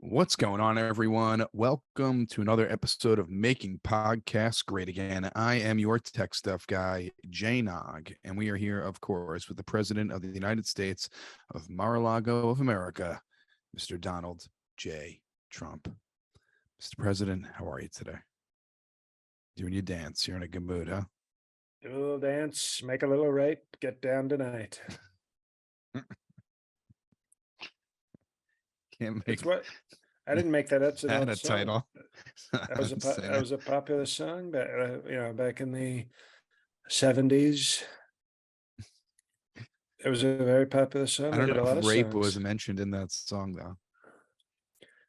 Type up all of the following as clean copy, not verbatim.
What's going on, everyone? Welcome to another episode of Making Podcasts Great Again. I am your tech stuff guy, Jay Nog, and we are here, of course, with the President of the United States of Mar-A-Lago of America, Mr. Donald J. Trump. Mr. President, how are you today? Doing your dance. You're in a good mood, huh? Do a little dance, make a little rape, get down tonight. Can't make It's what I didn't make that. That's an that old a song. title. That was a popular song, but back in the 70s. It was a very popular song. I They don't did a know lot if of rape songs. was mentioned in that song, though.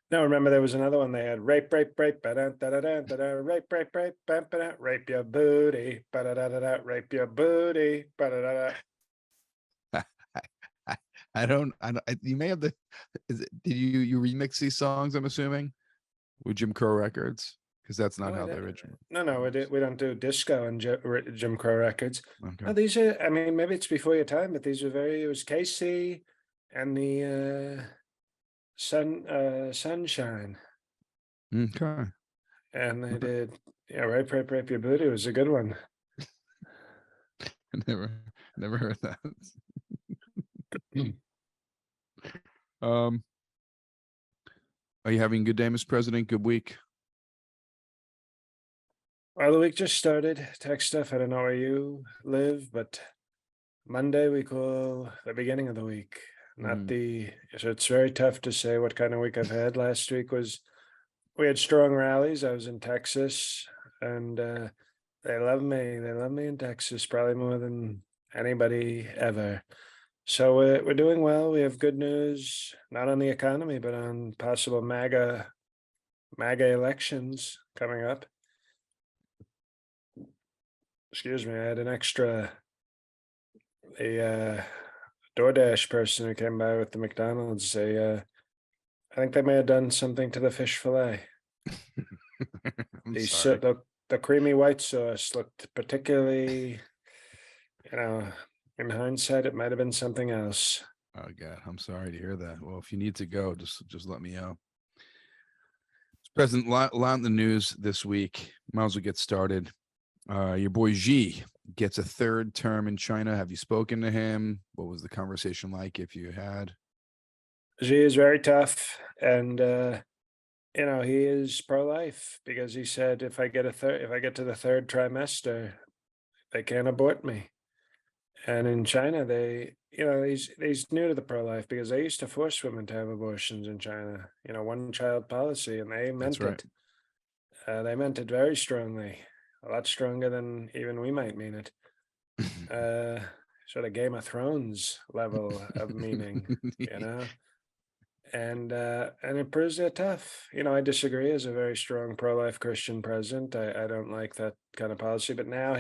No, remember there was another one they had rape, rape, rape, ba-da-da-da-da-da, rape, rape, rape, ba-da-da, rape your booty, ba-da-da-da-da, rape your booty, ba-da-da-da. I don't. You may have the. Did you remix these songs? I'm assuming with Jim Crow Records, because that's not how they originally. No, we don't do disco and Jim Crow records. Okay. No, these are, I mean, maybe it's before your time, but these are it was Casey and the Sunshine. Okay. And they did, Rape, Rape, Rape Your Booty was a good one. I never heard that. Are you having a good day, Mr. President? Good week? Well, the week just started. Tech stuff. I don't know where you live, but Monday we call the beginning of the week, not so it's very tough to say what kind of week I've had. Last week we had strong rallies. I was in Texas, and they love me. They love me in Texas, probably more than anybody ever. So we're doing well. We have good news, not on the economy, but on possible MAGA elections coming up. Excuse me, I had a DoorDash person who came by with the McDonald's. I think they may have done something to the fish fillet. I'm sorry. The creamy white sauce looked particularly, in hindsight, it might have been something else. Oh God, I'm sorry to hear that. Well, if you need to go, just let me know. President, a lot in the news this week. Might as well get started. Your boy Xi gets a third term in China. Have you spoken to him? What was the conversation like, if you had? Xi is very tough, and he is pro-life because he said if I get to the third trimester, they can't abort me. And in China, he's new to the pro-life because they used to force women to have abortions in China. One-child policy, and they meant it. They meant it very strongly, a lot stronger than even we might mean it. Sort of Game of Thrones level of meaning, And it proves they're tough. I disagree as a very strong pro-life Christian president. I don't like that kind of policy. But now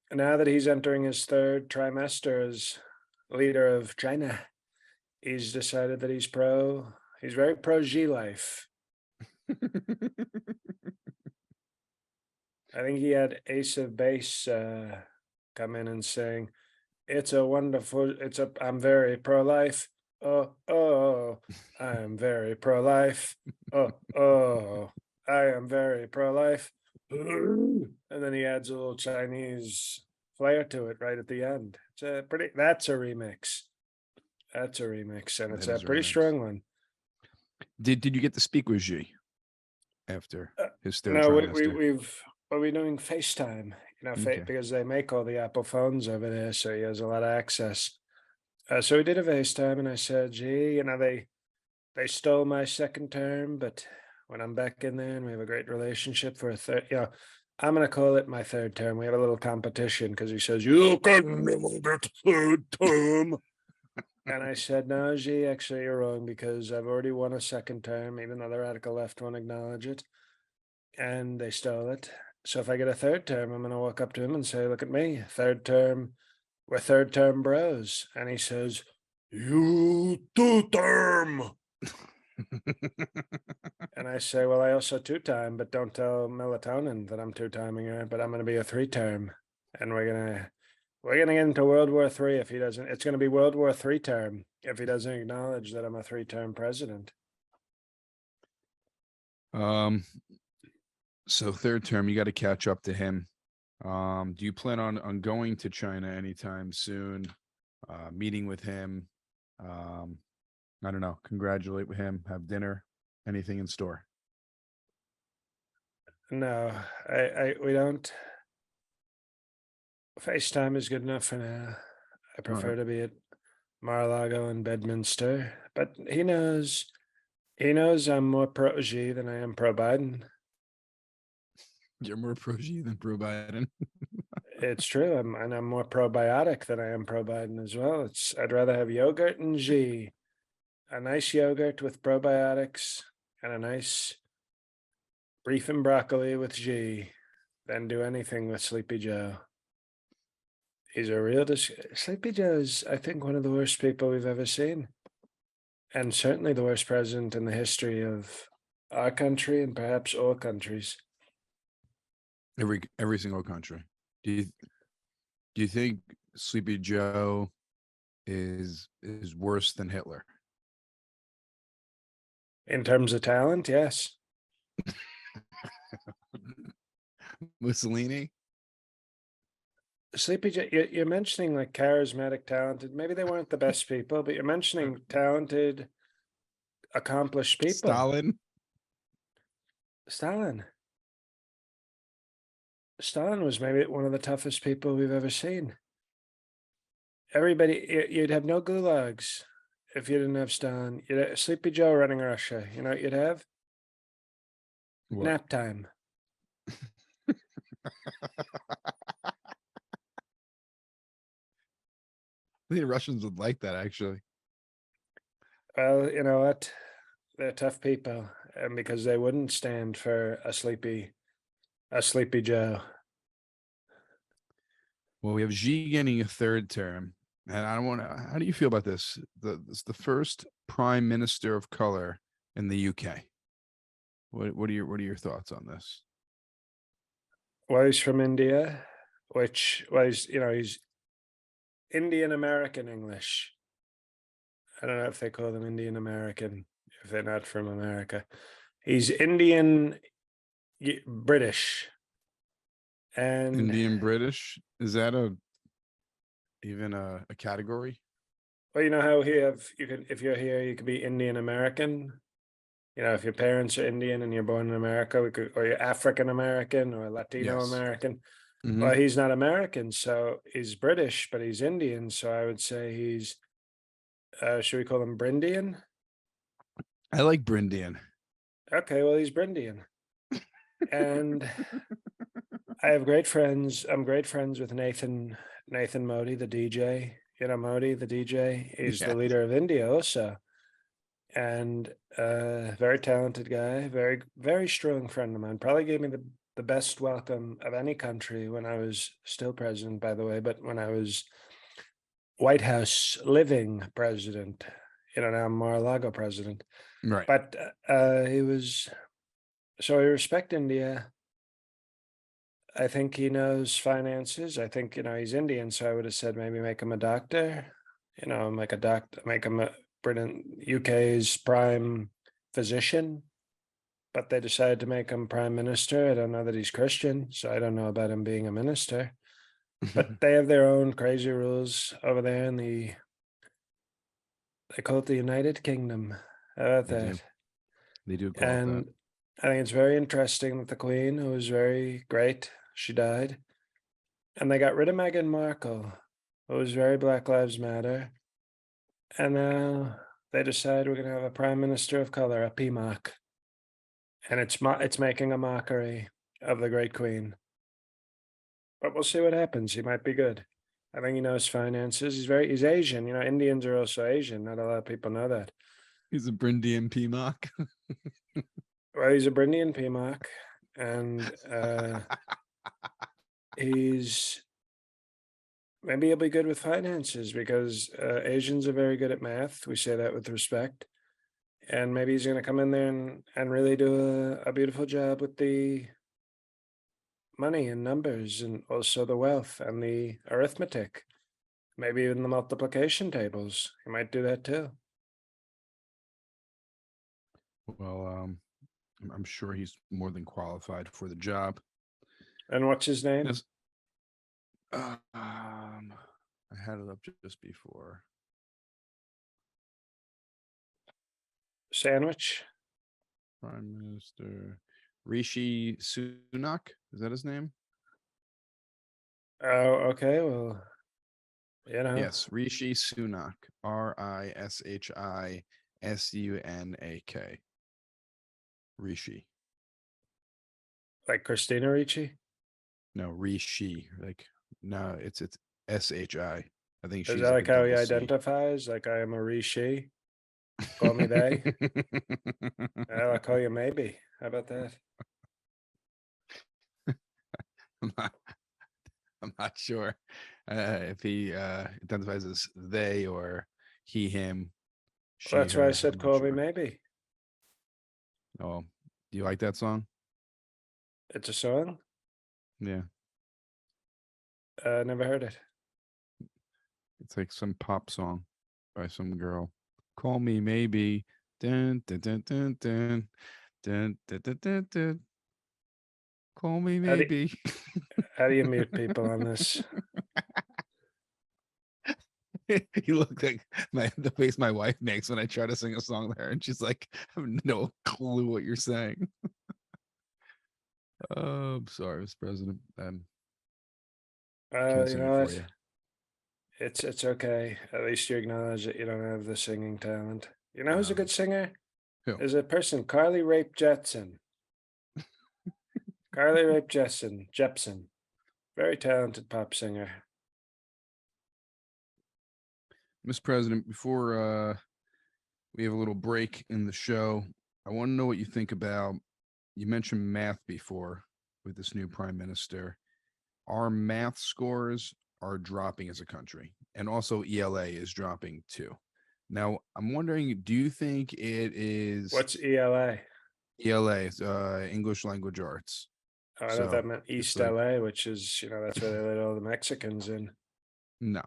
that he's entering his third trimester as leader of China, he's decided that he's very pro Xi life. I think he had Ace of Base come in and saying, I'm very pro-life. Oh, I am very pro-life. Oh, I am very pro-life. And then he adds a little Chinese flair to it right at the end. That's a remix. That's a remix, and it's a pretty strong one. Did you get to speak with Xi after his third No, trimester? we're doing FaceTime, Okay. because they make all the Apple phones over there, so he has a lot of access. So we did a FaceTime, and I said, "Gee, they stole my second term, but when I'm back in there and we have a great relationship for a third, I'm going to call it my third term. We have a little competition because he says, you can never get third term." And I said, no, Gee, actually, you're wrong because I've already won a second term, even though the radical left won't acknowledge it. And they stole it. So if I get a third term, I'm going to walk up to him and say, look at me, third term. We're third term bros. And he says, you two-term. And I say, well, I also two-time, but don't tell melatonin that I'm two-timing her, but I'm going to be a three-term. And we're going to get into World War III if he doesn't. It's going to be World War III term if he doesn't acknowledge that I'm a three-term president. Um, so third term, you got to catch up to him. Do you plan on going to China anytime soon? Meeting with him? Um, I don't know. Congratulate with him. Have dinner. Anything in store? No, we don't. FaceTime is good enough for now. I All right. prefer to be at Mar-A-Lago and Bedminster, but he knows I'm more pro Xi than I am pro Biden. You're more pro Xi than pro Biden. It's true. I'm more probiotic than I am pro Biden as well. I'd rather have yogurt and Xi, a nice yogurt with probiotics, and a nice beef and broccoli with Xi than do anything with Sleepy Joe. He's a real Sleepy Joe is, I think, one of the worst people we've ever seen, and certainly the worst president in the history of our country and perhaps all countries. Every single country. Do you think Sleepy Joe is worse than Hitler? In terms of talent, yes. Mussolini? Sleepy Joe, you're mentioning like charismatic, talented. Maybe they weren't the best people, but you're mentioning talented, accomplished people. Stalin? Stalin. Stalin was maybe one of the toughest people we've ever seen. You'd have no gulags if you didn't have Stalin. You'd have Sleepy Joe running Russia. You know what you'd have? What? Nap time. I think the Russians would like that, actually. Well, you know what? They're tough people, and because they wouldn't stand for a Sleepy Joe. Well, we have Xi getting a third term, and I don't want to. How do you feel about this? It's the first prime minister of color in the UK. What are your thoughts on this? Well, he's from India, which was, he's Indian American English. I don't know if they call them Indian American if they're not from America. He's Indian British. And Indian British, is that even a category? well, you know how you can, if you're here, you could be Indian American. You know, if your parents are Indian and you're born in America, or you're African American or Latino Yes. American. Hmm. Well, he's not American, so he's British, but he's Indian. So I would say he's, should we call him Brindian? I like Brindian. Okay, well, he's Brindian. And I have great friends. I'm great friends with Nathan Modi, the DJ. You know, Modi, the DJ, is the Yes. leader of India also. And very talented guy, very, very strong friend of mine. Probably gave me the best welcome of any country when I was still president, by the way, but when I was White House living president, now Mar-a-Lago president. Right. But he was, so I respect India. I think he knows finances. I think, he's Indian, so I would have said maybe make him a doctor, make a doctor, make him a Britain, UK's prime physician. But they decided to make him prime minister. I don't know that he's Christian, so I don't know about him being a minister. But they have their own crazy rules over there in they call it the United Kingdom. How about They do. that? They do call it that. And I think it's very interesting that the Queen, who was very great, she died. And they got rid of Meghan Markle, who was very Black Lives Matter. And now they decide we're going to have a prime minister of color, a PMOC. And it's making a mockery of the great Queen. But we'll see what happens. He might be good. I think he knows finances. He's Asian. Indians are also Asian. Not a lot of people know that. He's a Brindian PMOC. Well, he's a Brindian PMOC, and maybe he'll be good with finances because Asians are very good at math. We say that with respect. And maybe he's going to come in there and really do a beautiful job with the money and numbers and also the wealth and the arithmetic, maybe even the multiplication tables. He might do that too. Well, I'm sure he's more than qualified for the job. And what's his name? Yes. I had it up just before. Sandwich? Prime Minister Rishi Sunak. Is that his name? Oh, okay. Well, you know, Yes, Rishi Sunak. Rishisunak. Rishi. like Christina Ricci. No, Rishi. Like no, it's Shi. I think Is she's that like a like how he double C. identifies? Like I am a Rishi. Call me they. I'll call you maybe. How about that? I'm not, I'm not sure if he identifies as they or he, him, Well, she, that's why I her. I'm said not call me sure. maybe. Oh, do you like that song? It's a song. Yeah, Never heard it. it's like some pop song by some girl. Call me maybe. Dun, dun, dun, dun, dun, dun, dun, dun, dun, dun. Call me How do maybe. how do you mute people on this? You look like the face my wife makes when I try to sing a song to her, and she's like, "I have no clue what you're saying." Oh, I'm sorry, Mr. President. Can't You sing it know for what? you. It's okay. At least you acknowledge that you don't have the singing talent. You know who's a Um, good singer? who? There's a person, Carly Rape Jepsen. Carly Rape Jepsen. Very talented pop singer. Mr. President, before we have a little break in the show, I want to know what you think about. You mentioned math before with this new prime minister. Our math scores are dropping as a country, and also ELA is dropping too. Now, I'm wondering, do you think it is What's ELA? ELA, is, English Language Arts? Oh, I thought So that meant it's East like, LA, which is, that's where they let all the Mexicans in. no.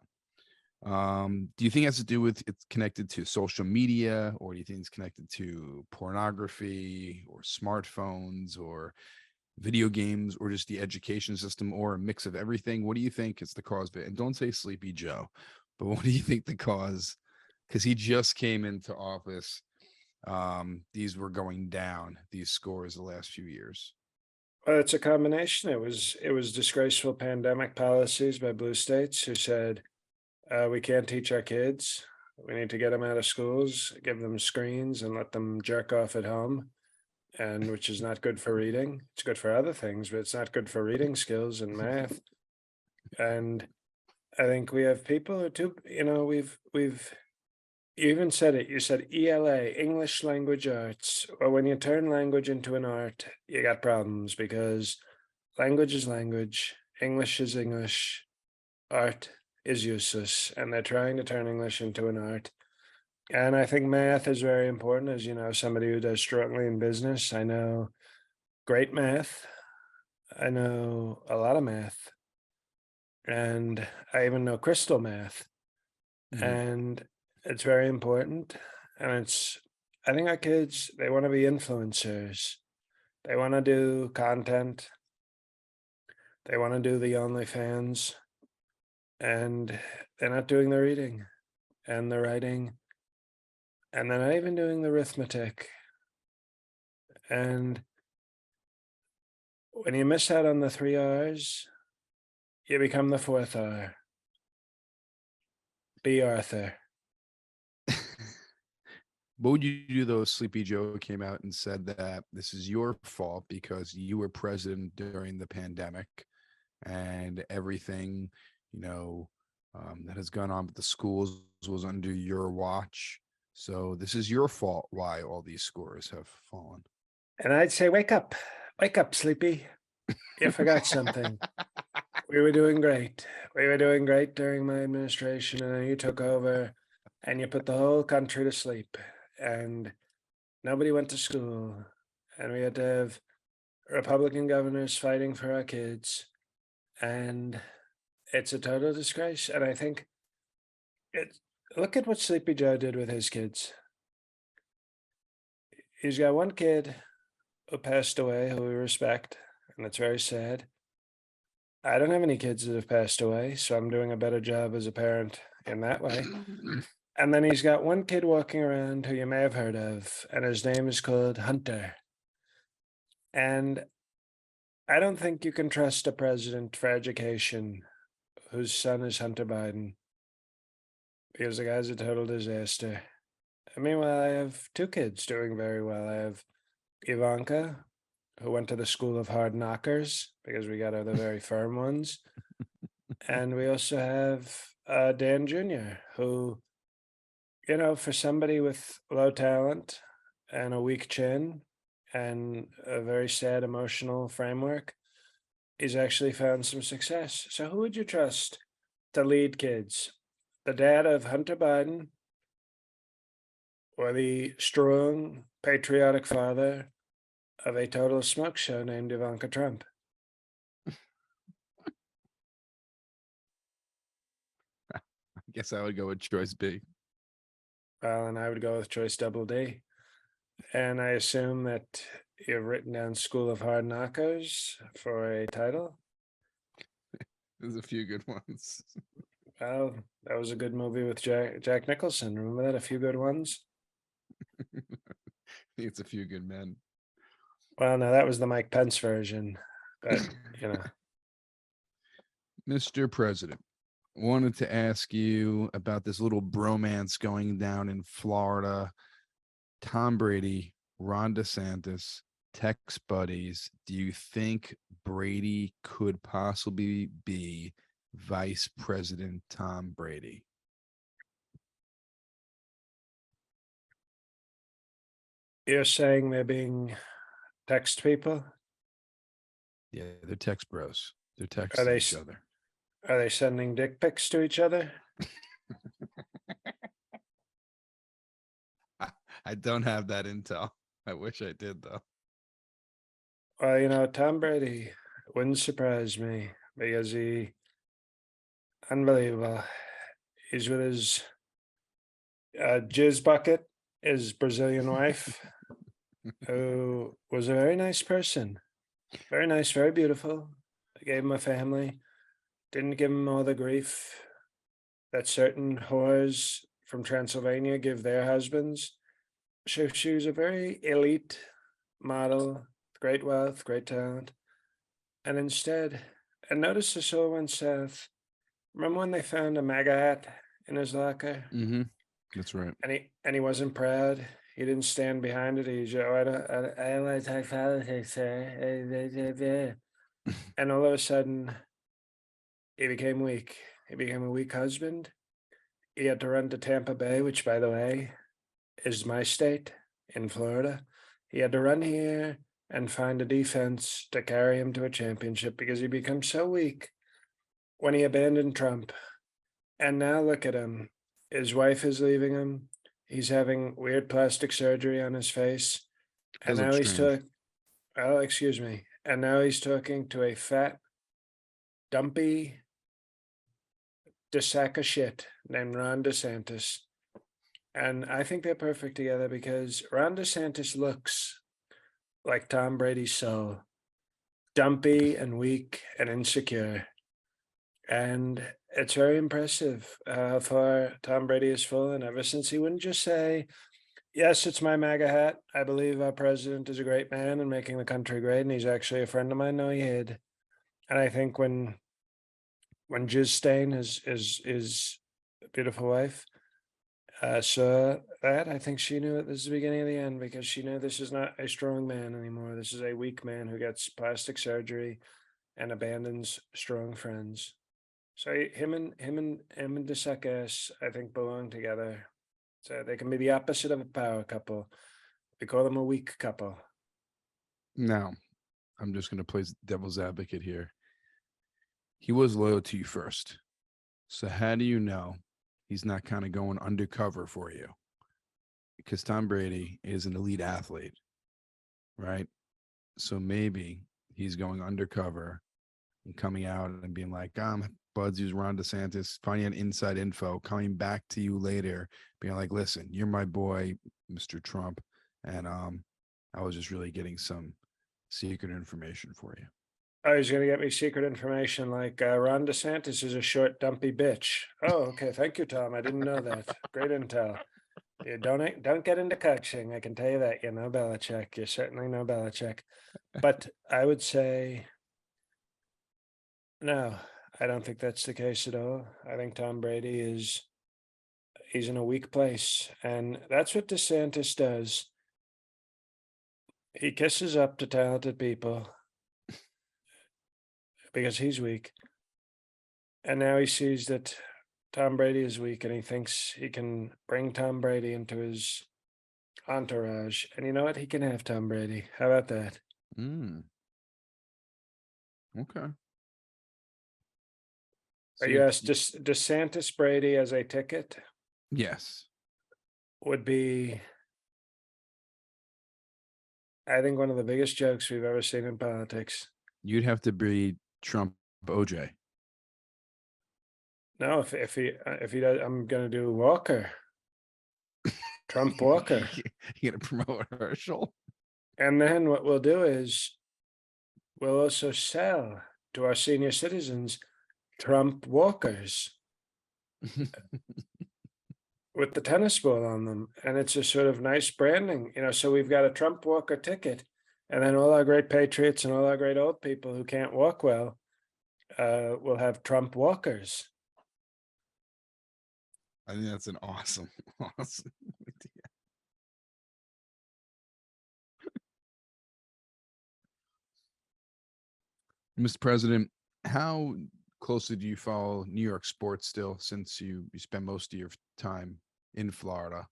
Do you think it has to do with it's connected to social media, or do you think it's connected to pornography or smartphones or video games or just the education system or a mix of everything? What do you think is the cause of it? And don't say Sleepy Joe, but what do you think the cause? Because he just came into office. These were going down, these scores the last few years. Well, it's a combination. It was disgraceful pandemic policies by blue states who said we can't teach our kids. We need to get them out of schools, give them screens, and let them jerk off at home. And which is not good for reading. It's good for other things, but it's not good for reading skills and math. And I think we have people who too, we've you even said it. You said ELA, English Language Arts. Well, when you turn language into an art, you got problems because language is language, English is English, art is useless, and they're trying to turn English into an art. And I think math is very important. As somebody who does strongly in business, I know great math. I know a lot of math, and I even know crystal math, Mhm. and it's very important. And I think our kids, they want to be influencers. They want to do content. They want to do the OnlyFans, and they're not doing the reading and the writing, and they're not even doing the arithmetic. And when you miss out on the three R's, you become the fourth R. B. Arthur. What would you do though if Sleepy Joe came out and said that this is your fault because you were president during the pandemic and everything, you know, that has gone on with the schools was under your watch. So this is your fault why all these scores have fallen. And I'd say, wake up, Sleepy. You forgot something. We were doing great. We were doing great during my administration, and then you took over and you put the whole country to sleep. And nobody went to school. And we had to have Republican governors fighting for our kids. And it's a total disgrace. And I think it look at what Sleepy Joe did with his kids. He's got one kid who passed away, who we respect, and it's very sad. I don't have any kids that have passed away, so I'm doing a better job as a parent in that way. And then he's got one kid walking around who you may have heard of, and his name is called Hunter. And I don't think you can trust a president for education whose son is Hunter Biden because the guy's a total disaster. And meanwhile, I have two kids doing very well. I have Ivanka, who went to the school of hard knockers because we got her the very firm ones. And we also have Dan Jr., who, for somebody with low talent and a weak chin and a very sad emotional framework, he's actually found some success. So, who would you trust to lead kids? The dad of Hunter Biden or the strong, patriotic father of a total smoke show named Ivanka Trump? I guess I would go with choice B. Well, and I would go with choice double D. And I assume that you've written down School of Hard Knockers for a title. There's a few good ones. Well, that was a good movie with Jack Nicholson. Remember that? A few good ones. I think it's a few good men. Well, no, that was the Mike Pence version. But, you know, Mr. President, wanted to ask you about this little bromance going down in Florida. Tom Brady, Ron DeSantis, Tex buddies. Do you think Brady could possibly be Vice President Tom Brady? you're saying they're being text people? Yeah, they're text bros. They're Are texting they each other. are they sending dick pics to each other? I don't have that intel. I wish I did though. Well, Tom Brady wouldn't surprise me because unbelievable. He's with his jizz bucket, his Brazilian wife, who was a very nice person. Very nice, very beautiful. Gave him a family. Didn't give him all the grief that certain whores from Transylvania give their husbands. She was a very elite model, great wealth, great talent. And instead, and notice this all went south. Remember when they found a MAGA hat in his locker? Mm-hmm. That's right. And he wasn't proud. He didn't stand behind it. He just, oh, I don't want to talk politics, sir. And all of a sudden, he became weak. He became a weak husband. He had to run to Tampa Bay, which, by the way, is my state in Florida. He had to run here and find a defense to carry him to a championship because he became so weak when he abandoned Trump. And now look at him. His wife is leaving him. He's having weird plastic surgery on his face. And Does look now he's strange. oh, excuse me. And now he's talking to a fat, dumpy, sack of shit named Ron DeSantis. And I think they're perfect together because Ron DeSantis looks like Tom Brady's soul, dumpy and weak and insecure. And it's very impressive how far Tom Brady has fallen ever since he wouldn't just say, yes, it's my MAGA hat. I believe our president is a great man and making the country great, and he's actually a friend of mine. No, he hid. And I think when Jiz Stain, his beautiful wife, saw that, I think she knew that this is the beginning of the end because she knew this is not a strong man anymore. This is a weak man who gets plastic surgery and abandons strong friends. So him and the suckers, I think, belong together. So they can be the opposite of a power couple. We call them a weak couple. Now, I'm just going to play devil's advocate here. He was loyal to you first. So how do you know he's not kind of going undercover for you? Because Tom Brady is an elite athlete, right? So maybe he's going undercover and coming out and being like, buds use Ron DeSantis, finding out inside info, coming back to you later, being like, listen, you're my boy, Mr. Trump, and I was just really getting some secret information for you. Oh, he's going to get me secret information like Ron DeSantis is a short, dumpy bitch. Oh, okay. Thank you, Tom. I didn't know that. Great intel. You don't get into coaching. I can tell you that. You're no Belichick. You're certainly no Belichick. But I would say no. I don't think that's the case at all. I think Tom Brady he's in a weak place, and that's what DeSantis does. He kisses up to talented people because he's weak. And now he sees that Tom Brady is weak and he thinks he can bring Tom Brady into his entourage. And you know what? He can have Tom Brady. How about that? Mm, okay. Are So you asked DeSantis Brady as a ticket yes, would be, I think, one of the biggest jokes we've ever seen in politics. you'd have to be Trump OJ. No, if he does, I'm gonna do Walker, Trump Walker. You gonna promote Herschel? And then what we'll do is we'll also sell to our senior citizens Trump Walkers with the tennis ball on them. And it's a sort of nice branding, So we've got a Trump Walker ticket, and then all our great patriots and all our great old people who can't walk well will have Trump Walkers. I think that's an awesome, awesome idea. Mr. President, how closely do you follow New York sports still, since you spend most of your time in Florida?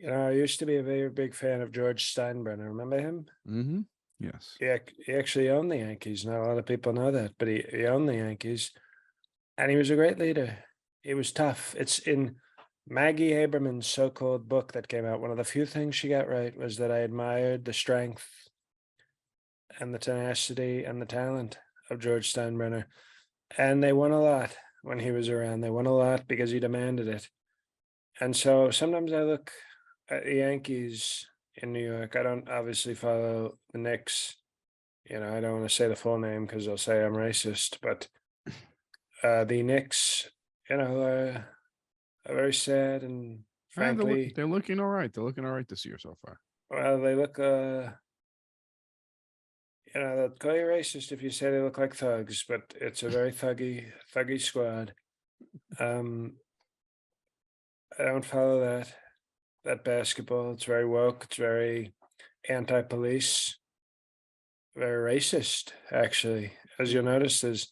I used to be a very big fan of George Steinbrenner. Remember him? Mm-hmm. Yes. Yeah, he actually owned the Yankees. Not a lot of people know that, but he owned the Yankees. And he was a great leader. He was tough. It's in Maggie Haberman's so-called book that came out. One of the few things she got right was that I admired the strength and the tenacity and the talent of George Steinbrenner. And they won a lot when he was around. They won a lot because he demanded it. And so sometimes I look at the Yankees in New York. I don't obviously follow the Knicks. I don't want to say the full name because they'll say I'm racist, but the Knicks, are very sad and frankly, They're looking all right. They're looking all right this year so far. well, they look, they'll call you racist if you say they look like thugs, but it's a very thuggy squad. I don't follow that basketball. It's very woke. It's very anti-police, very racist, actually. As you'll notice, there's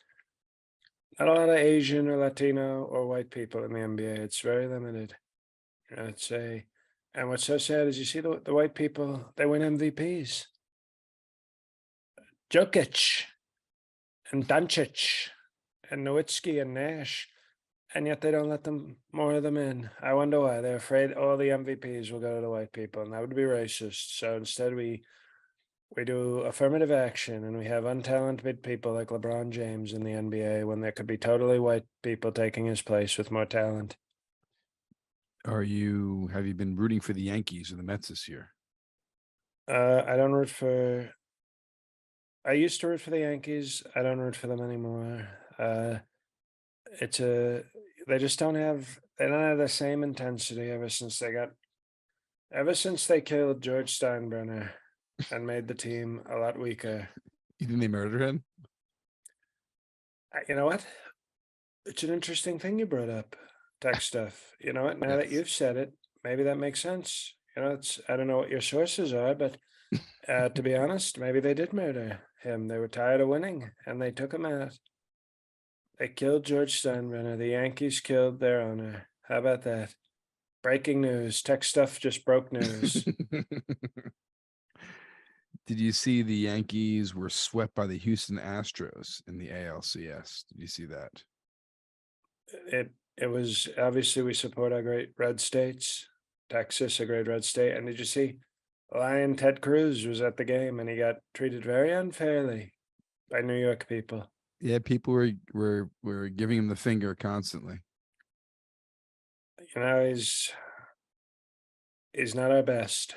not a lot of Asian or Latino or white people in the NBA. It's very limited. I'd say. And what's so sad is you see the white people, they win MVPs. Jokic and Doncic and Nowitzki and Nash. And yet they don't let more of them in. I wonder why. They're afraid all the MVPs will go to the white people, and that would be racist. So instead we do affirmative action, and we have untalented people like LeBron James in the NBA when there could be totally white people taking his place with more talent. Have you been rooting for the Yankees or the Mets this year? I don't root for. I used to root for the Yankees. I don't root for them anymore. It's a. They just don't have. They don't have the same intensity ever since they killed George Steinbrenner and made the team a lot weaker. You think they murdered him? You know what? It's an interesting thing you brought up, tech stuff. You know what? Now that Yes. you've said it, maybe that makes sense. I don't know what your sources are, but to be honest, maybe they did murder him. They were tired of winning and they took him out. They killed George Steinbrenner. The Yankees killed their owner. How about that? Breaking news. Tech stuff just broke news. Did you see the Yankees were swept by the Houston Astros in the ALCS? Did you see that? It was obviously we support our great red states. Texas, a great red state. And did you see Lion Ted Cruz was at the game and he got treated very unfairly by New York people. Yeah, people were giving him the finger constantly. He's he's not our best.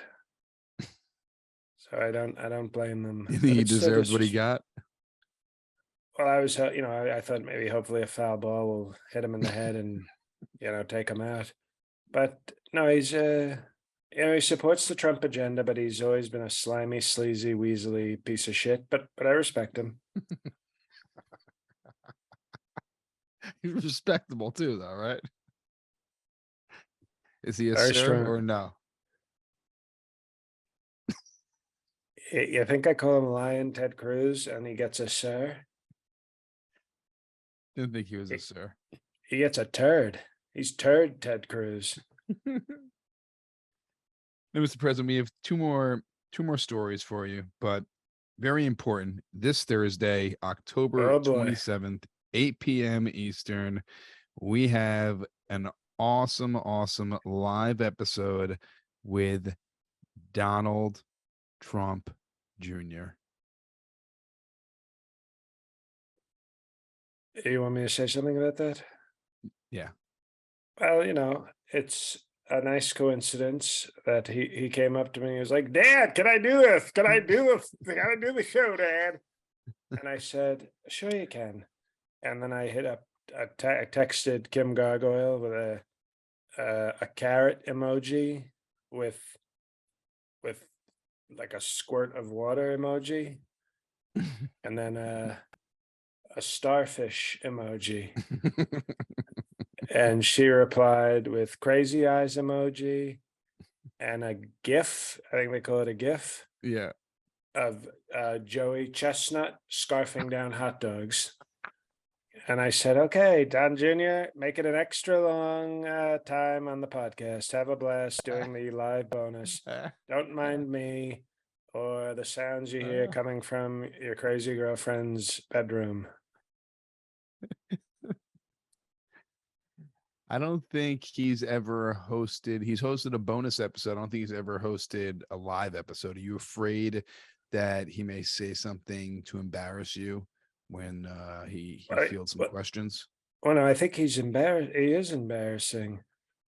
So I don't blame them, You think but he it's still deserved what he disrespectful. got? Well, I was, I thought maybe hopefully a foul ball will hit him in the head and, take him out. But no, he supports the Trump agenda, but he's always been a slimy, sleazy, weaselly piece of shit. But I respect him. He's respectable too, though, right? Is he a Very sir strong. or no? You think I call him Lion Ted Cruz and he gets a sir? Didn't think he was a He, sir. he gets a turd. He's turd Ted Cruz. Now, Mr. President, we have two more stories for you, but very important. This Thursday, October Oh boy. 27th, 8 p.m. Eastern, we have an awesome live episode with Donald Trump Jr. You want me to say something about that? Yeah. Well, it's a nice coincidence that he came up to me. He was like, "Dad, can I do this? Can I do this? Can I do the show, Dad?" And I said, "Sure you can." And then I hit up, I texted Kim Gargoyle with a carrot emoji with with like a squirt of water emoji, and then a starfish emoji. And she replied with crazy eyes emoji and a GIF. I think they call it a GIF Yeah. of Joey Chestnut scarfing down hot dogs. And I said, "Okay, Don Jr., make it an extra long time on the podcast. Have a blast doing the live bonus. Don't mind me or the sounds you hear coming from your crazy girlfriend's bedroom." I don't think he's hosted a bonus episode. I don't think he's ever hosted a live episode. Are you afraid that he may say something to embarrass you when he Right. fields some questions? Well, no, I think he's embarrassed. He is embarrassing,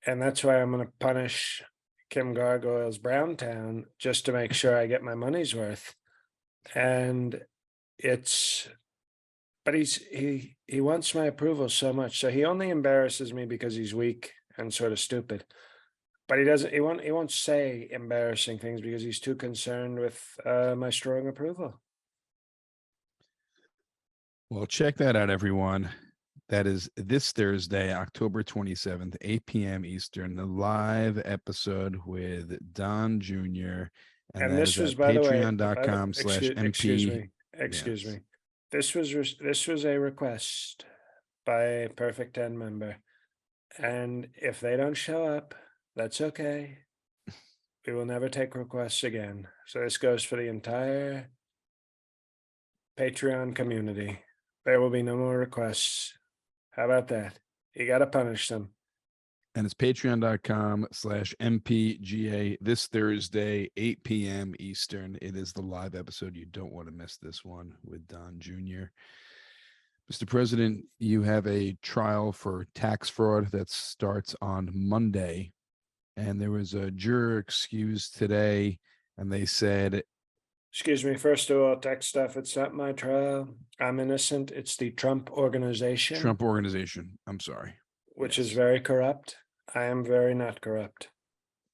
and that's why I'm going to punish Kim Gargoyle's Browntown just to make sure I get my money's worth. And it's, but he wants my approval so much, so he only embarrasses me because he's weak and sort of stupid. But he doesn't. He won't say embarrassing things because he's too concerned with my strong approval. Well, check that out, everyone. That is this Thursday, October 27th, 8 p.m. Eastern, the live episode with Don Jr. And And that this is was, at by the way, patreon.com slash excuse MP. me, excuse Yes. me. This was a request by a Perfect 10 member, and if they don't show up, that's okay. We will never take requests again. So this goes for the entire Patreon community. There will be no more requests. How about that? You got to punish them. And it's patreon.com slash MPGA this Thursday, 8 p.m. Eastern. It is the live episode. You don't want to miss this one with Don Jr. Mr. President, you have a trial for tax fraud that starts on Monday. And there was a juror excused today, and they said, Excuse me, first of all, tech stuff, it's not my trial. I'm innocent. It's the Trump organization, Trump organization. I'm sorry. which is Yes. very corrupt. I am very not corrupt.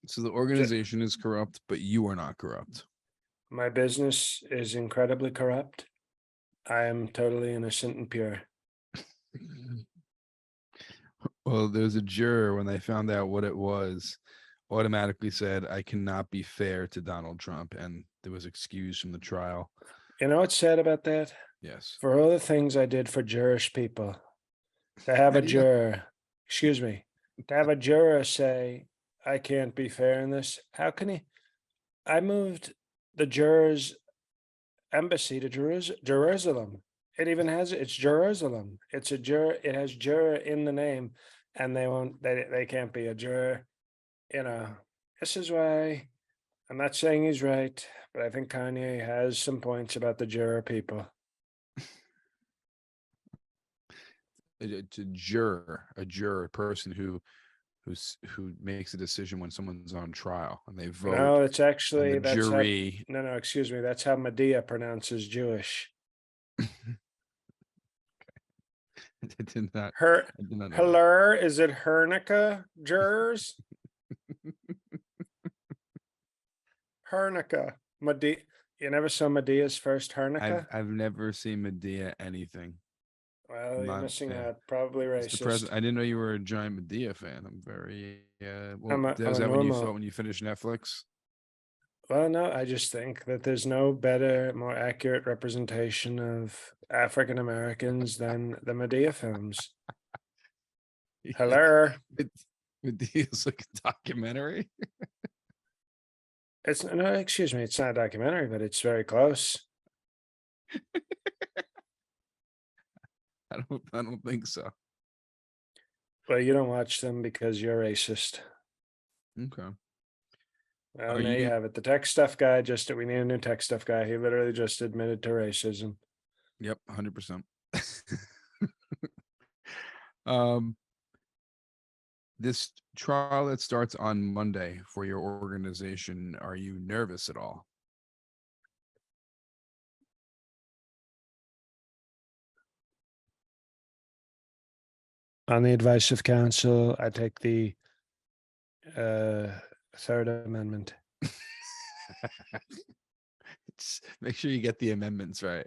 So the organization is corrupt, but you are not corrupt. My business is incredibly corrupt. I am totally innocent and pure. Well, there's a juror, when they found out what it was, automatically said, I cannot be fair to Donald Trump. And there was excused from the trial. You know what's sad about that? Yes. For all the things I did for Jewish people, to have a juror, excuse me, to have a juror say, I can't be fair in this, how can he? I moved the jurors' embassy to Jerusalem. It even has, it's Jerusalem. It's a juror, it has juror in the name, and they can't be a juror. This is why I'm not saying he's right, but I think Kanye has some points about the juror people. A juror, a person who who makes a decision when someone's on trial and they vote No, it's and the actually that's how. jury. No, no, excuse me. That's how Medea pronounces Jewish. I did not. Her, I did not know that. Hello, is it Hernica jurors? Hernica. Medea. You never saw Medea's first Hernica? I've never seen Medea anything. Well, I'm you're not. missing Yeah, out. Probably Mr. racist. President. I didn't know you were a giant Medea fan. I'm very. Well, I'm is a that when you saw it normal. when you finished Netflix? Well, no, I just think that there's no better, more accurate representation of African Americans than the Medea films. Yeah, Hello. it, Medea's like a documentary. It's no, excuse me, it's not a documentary, but it's very close. I don't think so. Well, you don't watch them because you're racist. Okay. Well, Are there you you? have it. The tech stuff guy we need a new tech stuff guy. He literally just admitted to racism. Yep, 100%. um, this trial that starts on Monday for your organization, are you nervous at all? On the advice of counsel, I take the uh, Third Amendment. Make sure you get the amendments right.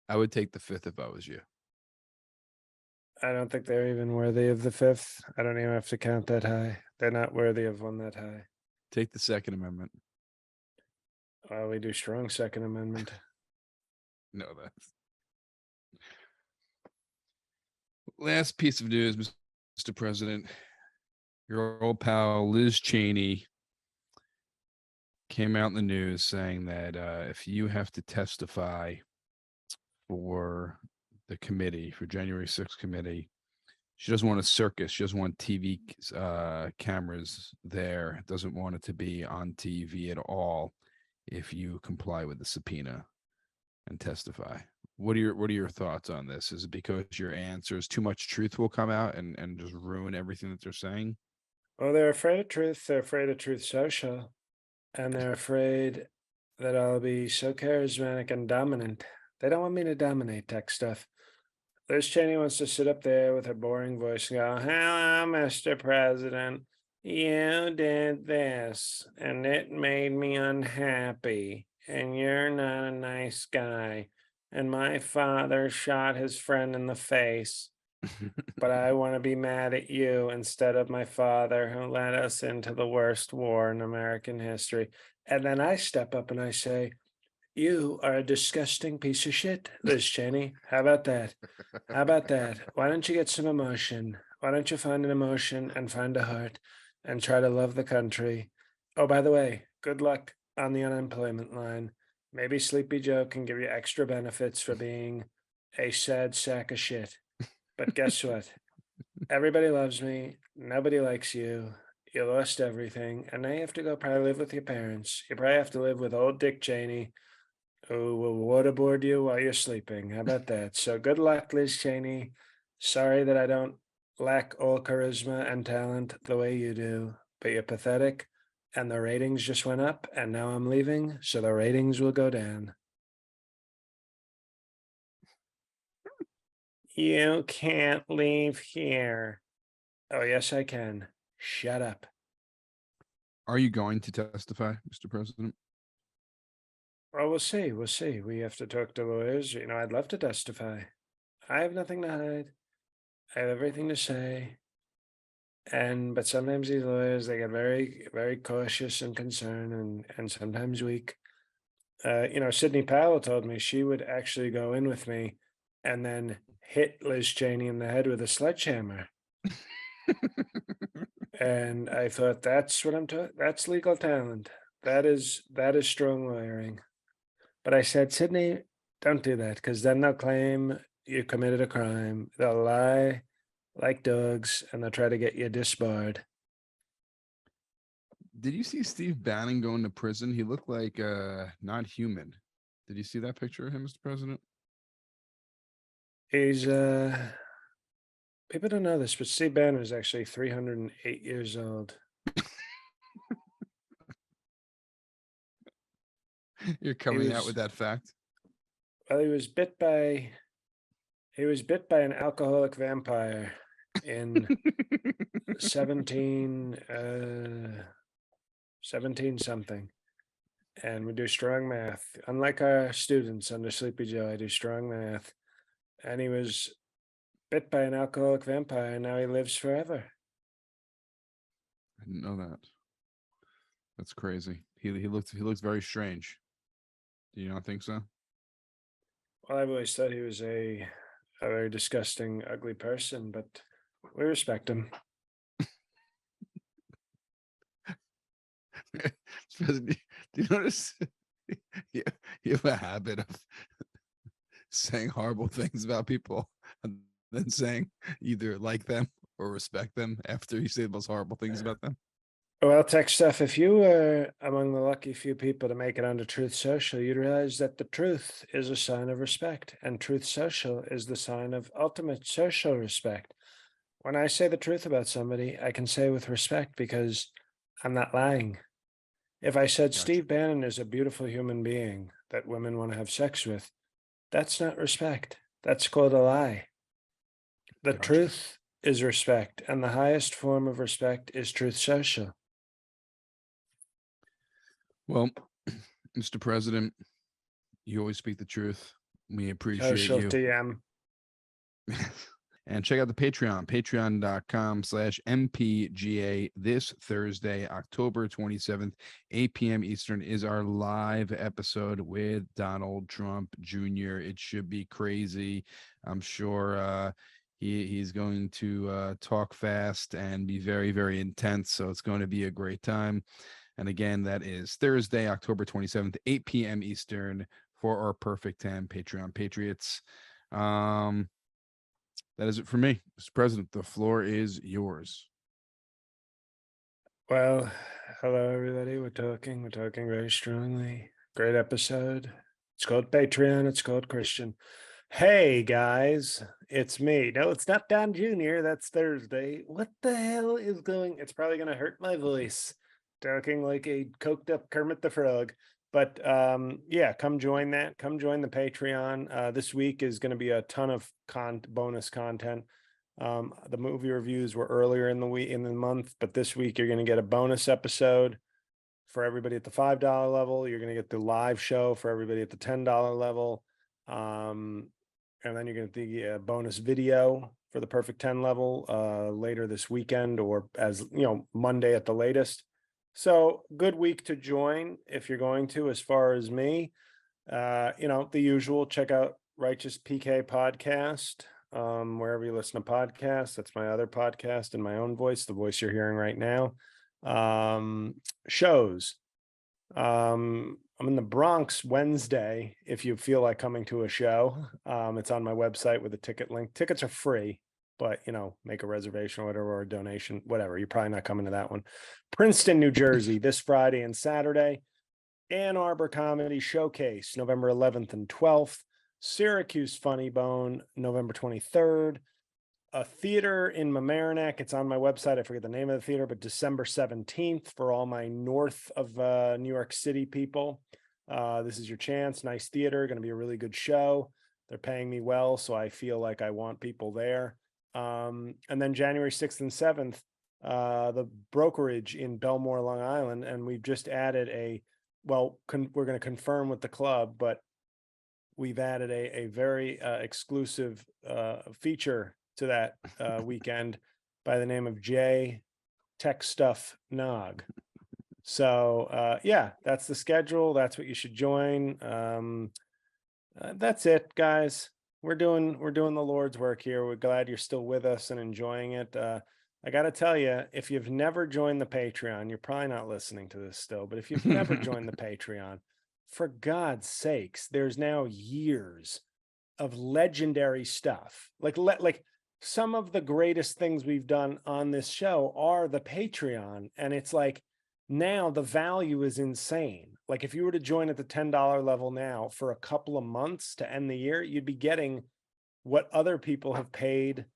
I would take the fifth if I was you. I don't think they're even worthy of the fifth. I don't even have to count that high. They're not worthy of one that high. Take the Second Amendment. Well, we do strong Second Amendment. No, that's last piece of news, Mr. President. Your old pal Liz Cheney came out in the news saying that if you have to testify for the committee, for January 6th committee, she doesn't want a circus. She doesn't want TV cameras there. Doesn't want it to be on TV at all if you comply with the subpoena and testify. What are your thoughts on this? Is it because your answers too much truth will come out and just ruin everything that they're saying? Well, they're afraid of truth. They're afraid of Truth Social. And they're afraid that I'll be so charismatic and dominant. They don't want me to dominate tech stuff. Liz Cheney wants to sit up there with her boring voice and go, "Hello, Mr. President. You did this, and it made me unhappy. And you're not a nice guy. And my father shot his friend in the face. But I want to be mad at you instead of my father who led us into the worst war in American history." And then I step up and I say, "You are a disgusting piece of shit, Liz Cheney. How about that? How about that? Why don't you get some emotion? Why don't you find an emotion and find a heart and try to love the country? Oh, by the way, good luck on the unemployment line. Maybe Sleepy Joe can give you extra benefits for being a sad sack of shit. But guess what? Everybody loves me. Nobody likes you. You lost everything. And now you have to go probably live with your parents. You probably have to live with old Dick Cheney, who will waterboard you while you're sleeping. How about that? So good luck, Liz Cheney. Sorry that I don't lack all charisma and talent the way you do, but you're pathetic. And the ratings just went up, and now I'm leaving, so the ratings will go down. You can't leave here. Oh, yes, I can. Shut up. Are you going to testify, Mr. President? Well, we'll see. We'll see. We have to talk to lawyers. I'd love to testify. I have nothing to hide. I have everything to say. But sometimes these lawyers, they get very, very cautious and concerned and sometimes weak. Sydney Powell told me she would actually go in with me and then hit Liz Cheney in the head with a sledgehammer. And I thought, that's what I'm talking. That's legal talent. That is strong lawyering. But I said, Sydney, don't do that, because then they'll claim you committed a crime. They'll lie like dogs and they'll try to get you disbarred. Did you see Steve Bannon going to prison? He looked like not human. Did you see that picture of him, Mr. President? He's People don't know this, but Steve Bannon is actually 308 years old. You're He coming out with was that fact. well, he was bit by an alcoholic vampire in 17 something. And we do strong math. Unlike our students under Sleepy Joe, I do strong math. And he was bit by an alcoholic vampire, and now he lives forever. I didn't know that. That's crazy. He looks very strange. Do you not think so? Well, I've always thought he was a very disgusting, ugly person, but we respect him. Do you notice you, you have a habit of saying horrible things about people and then saying either like them or respect them after you say the most horrible things about them? Well, tech stuff, if you were among the lucky few people to make it onto Truth Social, you'd realize that the truth is a sign of respect, and Truth Social is the sign of ultimate social respect. When I say the truth about somebody, I can say with respect because I'm not lying. If I said Gotcha. Steve Bannon is a beautiful human being that women want to have sex with, that's not respect. That's called a lie. The Gotcha. truth is respect, and the highest form of respect is Truth Social. Well, Mr. President, you always speak the truth. We appreciate Social you. TM. And check out the Patreon, patreon.com/MPGA. This Thursday, October 27th, 8 p.m. Eastern, is our live episode with Donald Trump Jr. It should be crazy. I'm sure he's going to talk fast and be very, very intense. So it's going to be a great time. And again, that is Thursday, October 27th, 8 p.m. Eastern for our Perfect 10 Patreon Patriots. That is it for me, Mr. President. The floor is yours. Well, hello everybody. We're talking very strongly. Great episode. It's called Patreon. It's called Christian. Hey guys, it's me. No, it's not Don Jr. That's Thursday. What the hell is going? It's probably gonna hurt my voice. Talking like a coked up Kermit the Frog. But yeah, come join that. Come join the Patreon. This week is going to be a ton of bonus content. The movie reviews were earlier in the month, but this week you're going to get a bonus episode for everybody at the $5 level. You're going to get the live show for everybody at the $10 level. And then you're going to get the bonus video for the Perfect 10 level later this weekend, or as you know, Monday at the latest. So good week to join if you're going to. As far as me, the usual, check out Righteous PK podcast wherever you listen to podcasts. That's my other podcast in my own voice, the voice you're hearing right now. Shows. I'm in the Bronx Wednesday if you feel like coming to a show. It's on my website with a ticket link. Tickets are free, but make a reservation or whatever, or a donation, whatever. You're probably not coming to that one. Princeton, New Jersey, this Friday and Saturday. Ann Arbor Comedy Showcase, November 11th and 12th. Syracuse Funny Bone, November 23rd. A theater in Mamaroneck. It's on my website. I forget the name of the theater, but December 17th for all my north of New York City people. This is your chance. Nice theater. Going to be a really good show. They're paying me well, so I feel like I want people there. And then January 6th and 7th, the Brokerage in Belmore, Long Island. And we've just added we're going to confirm with the club, but we've added a very exclusive feature to that weekend by the name of J Tech Stuff Nog. So yeah, that's the schedule. That's what you should join. That's it, guys. We're doing the Lord's work here. We're glad you're still with us and enjoying it. I got to tell you, if you've never joined the Patreon, you're probably not listening to this still, but if you've never joined the Patreon, for God's sakes, there's now years of legendary stuff. Like some of the greatest things we've done on this show are the Patreon. And it's like, now the value is insane. Like if you were to join at the $10 level now for a couple of months to end the year, you'd be getting what other people have paid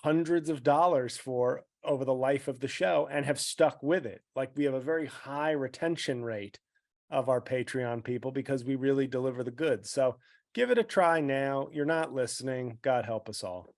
hundreds of dollars for over the life of the show and have stuck with it. Like, we have a very high retention rate of our Patreon people because we really deliver the goods. So give it a try now. You're not listening. God help us all.